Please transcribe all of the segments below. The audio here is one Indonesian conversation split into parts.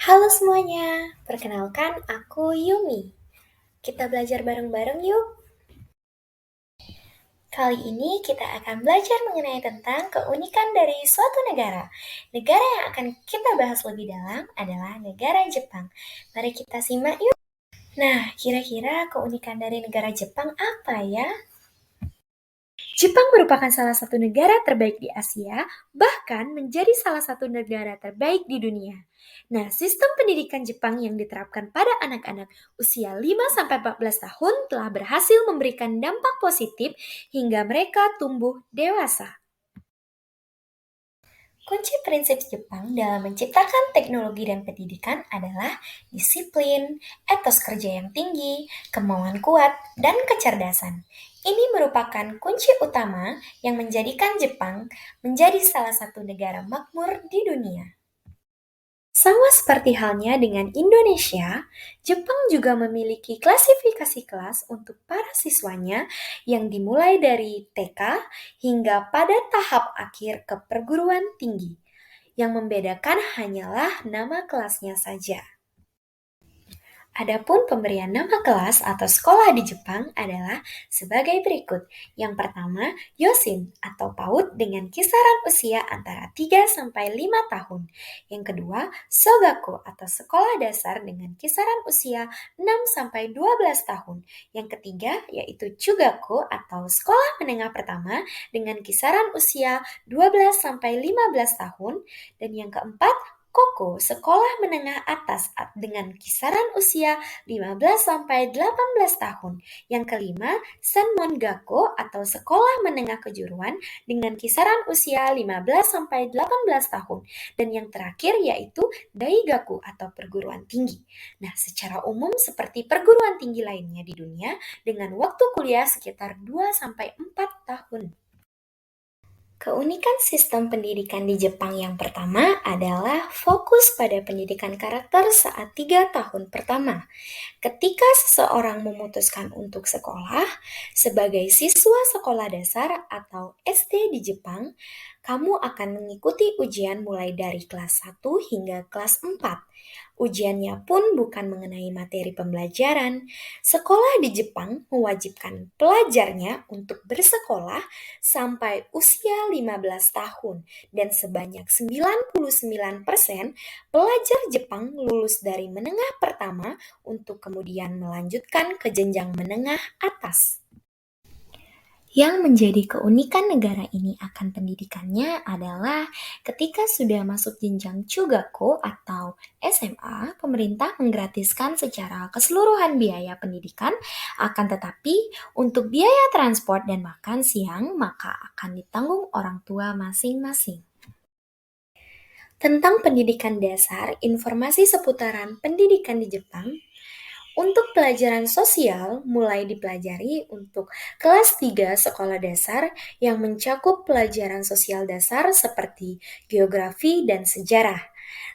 Halo semuanya, perkenalkan aku Yumi. Kita belajar bareng-bareng yuk. Kali ini kita akan belajar mengenai tentang keunikan dari suatu negara. Negara yang akan kita bahas lebih dalam adalah negara Jepang. Mari kita simak yuk. Nah, kira-kira keunikan dari negara Jepang apa ya? Jepang merupakan salah satu negara terbaik di Asia, bahkan menjadi salah satu negara terbaik di dunia. Nah, sistem pendidikan Jepang yang diterapkan pada anak-anak usia 5-14 tahun telah berhasil memberikan dampak positif hingga mereka tumbuh dewasa. Kunci prinsip Jepang dalam menciptakan teknologi dan pendidikan adalah disiplin, etos kerja yang tinggi, kemauan kuat, dan kecerdasan. Ini merupakan kunci utama yang menjadikan Jepang menjadi salah satu negara makmur di dunia. Sama seperti halnya dengan Indonesia, Jepang juga memiliki klasifikasi kelas untuk para siswanya yang dimulai dari TK hingga pada tahap akhir ke perguruan tinggi. Yang membedakan hanyalah nama kelasnya saja. Adapun pemberian nama kelas atau sekolah di Jepang adalah sebagai berikut. Yang pertama, Yosin atau PAUD dengan kisaran usia antara 3 sampai 5 tahun. Yang kedua, Sogaku atau sekolah dasar dengan kisaran usia 6 sampai 12 tahun. Yang ketiga, yaitu Chugaku atau sekolah menengah pertama dengan kisaran usia 12 sampai 15 tahun. Dan yang keempat, Koko, sekolah menengah atas dengan kisaran usia 15 sampai 18 tahun. Yang kelima, Senmon-gaku atau sekolah menengah kejuruan dengan kisaran usia 15 sampai 18 tahun. Dan yang terakhir yaitu Daigaku atau perguruan tinggi. Nah, secara umum seperti perguruan tinggi lainnya di dunia dengan waktu kuliah sekitar 2 sampai 4 tahun. Keunikan sistem pendidikan di Jepang yang pertama adalah fokus pada pendidikan karakter saat 3 tahun pertama. Ketika seseorang memutuskan untuk sekolah, sebagai siswa sekolah dasar atau SD di Jepang, kamu akan mengikuti ujian mulai dari kelas 1 hingga kelas 4. Ujiannya pun bukan mengenai materi pembelajaran. Sekolah di Jepang mewajibkan pelajarnya untuk bersekolah sampai usia 15 tahun dan sebanyak 99% pelajar Jepang lulus dari menengah pertama untuk kemudian melanjutkan ke jenjang menengah atas. Yang menjadi keunikan negara ini akan pendidikannya adalah ketika sudah masuk jenjang Chugaku atau SMA, pemerintah menggratiskan secara keseluruhan biaya pendidikan, akan tetapi untuk biaya transport dan makan siang maka akan ditanggung orang tua masing-masing. Tentang pendidikan dasar, informasi seputaran pendidikan di Jepang untuk pelajaran sosial mulai dipelajari untuk kelas 3 sekolah dasar yang mencakup pelajaran sosial dasar seperti geografi dan sejarah.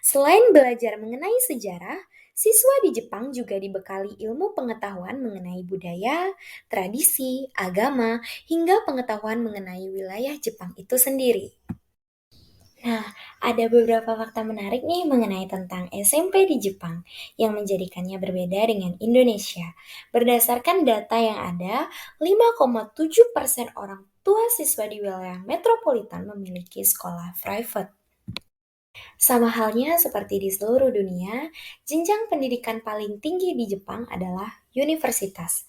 Selain belajar mengenai sejarah, siswa di Jepang juga dibekali ilmu pengetahuan mengenai budaya, tradisi, agama, hingga pengetahuan mengenai wilayah Jepang itu sendiri. Nah, ada beberapa fakta menarik nih mengenai tentang SMP di Jepang yang menjadikannya berbeda dengan Indonesia. Berdasarkan data yang ada, 5,7% orang tua siswa di wilayah metropolitan memiliki sekolah private. Sama halnya seperti di seluruh dunia, jenjang pendidikan paling tinggi di Jepang adalah universitas.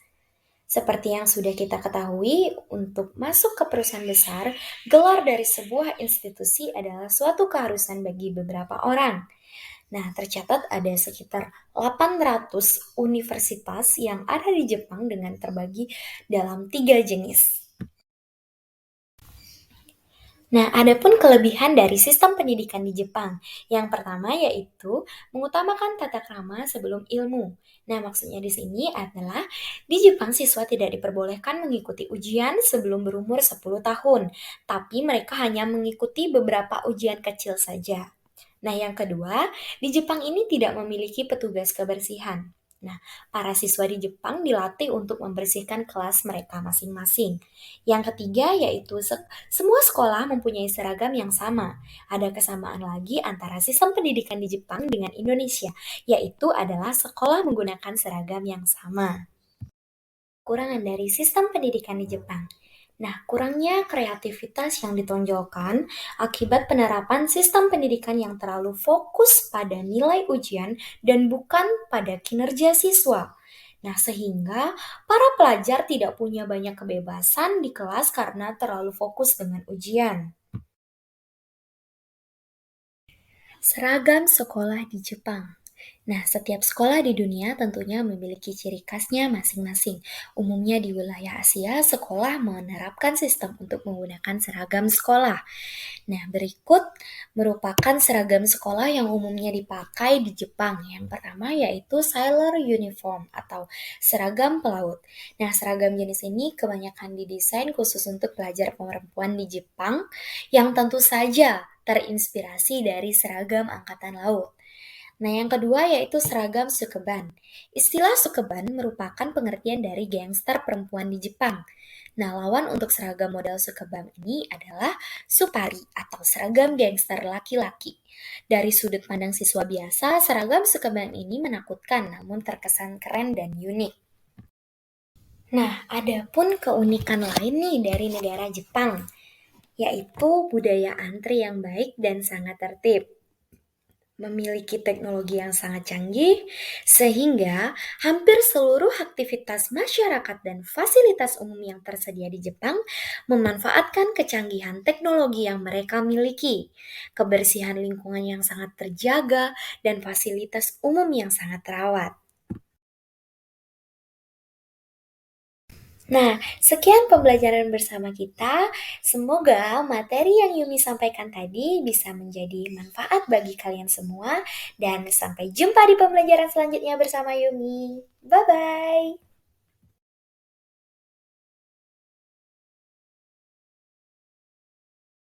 Seperti yang sudah kita ketahui, untuk masuk ke perusahaan besar, gelar dari sebuah institusi adalah suatu keharusan bagi beberapa orang. Nah, tercatat ada sekitar 800 universitas yang ada di Jepang dengan terbagi dalam 3 jenis. Nah, ada pun kelebihan dari sistem pendidikan di Jepang. Yang pertama yaitu mengutamakan tata krama sebelum ilmu. Nah, maksudnya di sini adalah di Jepang siswa tidak diperbolehkan mengikuti ujian sebelum berumur 10 tahun, tapi mereka hanya mengikuti beberapa ujian kecil saja. Nah, yang kedua, di Jepang ini tidak memiliki petugas kebersihan. Nah, para siswa di Jepang dilatih untuk membersihkan kelas mereka masing-masing. Yang ketiga yaitu semua sekolah mempunyai seragam yang sama. Ada kesamaan lagi antara sistem pendidikan di Jepang dengan Indonesia, yaitu adalah sekolah menggunakan seragam yang sama. Kurangan dari sistem pendidikan di Jepang. Nah, kurangnya kreativitas yang ditonjolkan akibat penerapan sistem pendidikan yang terlalu fokus pada nilai ujian dan bukan pada kinerja siswa. Nah, sehingga para pelajar tidak punya banyak kebebasan di kelas karena terlalu fokus dengan ujian. Seragam sekolah di Jepang. Nah, setiap sekolah di dunia tentunya memiliki ciri khasnya masing-masing. Umumnya di wilayah Asia, sekolah menerapkan sistem untuk menggunakan seragam sekolah. Nah, berikut merupakan seragam sekolah yang umumnya dipakai di Jepang. Yang pertama yaitu Sailor Uniform atau seragam pelaut. Nah, seragam jenis ini kebanyakan didesain khusus untuk pelajar perempuan di Jepang yang tentu saja terinspirasi dari seragam angkatan laut. Nah, yang kedua yaitu seragam sukeban. Istilah sukeban merupakan pengertian dari gangster perempuan di Jepang. Nah, lawan untuk seragam model sukeban ini adalah supari atau seragam gangster laki-laki. Dari sudut pandang siswa biasa, seragam sukeban ini menakutkan namun terkesan keren dan unik. Nah, ada pun keunikan lain nih dari negara Jepang, yaitu budaya antri yang baik dan sangat tertib. Memiliki teknologi yang sangat canggih, sehingga hampir seluruh aktivitas masyarakat dan fasilitas umum yang tersedia di Jepang memanfaatkan kecanggihan teknologi yang mereka miliki, kebersihan lingkungan yang sangat terjaga, dan fasilitas umum yang sangat terawat. Nah, sekian pembelajaran bersama kita. Semoga materi yang Yumi sampaikan tadi bisa menjadi manfaat bagi kalian semua. Dan sampai jumpa di pembelajaran selanjutnya bersama Yumi. Bye-bye.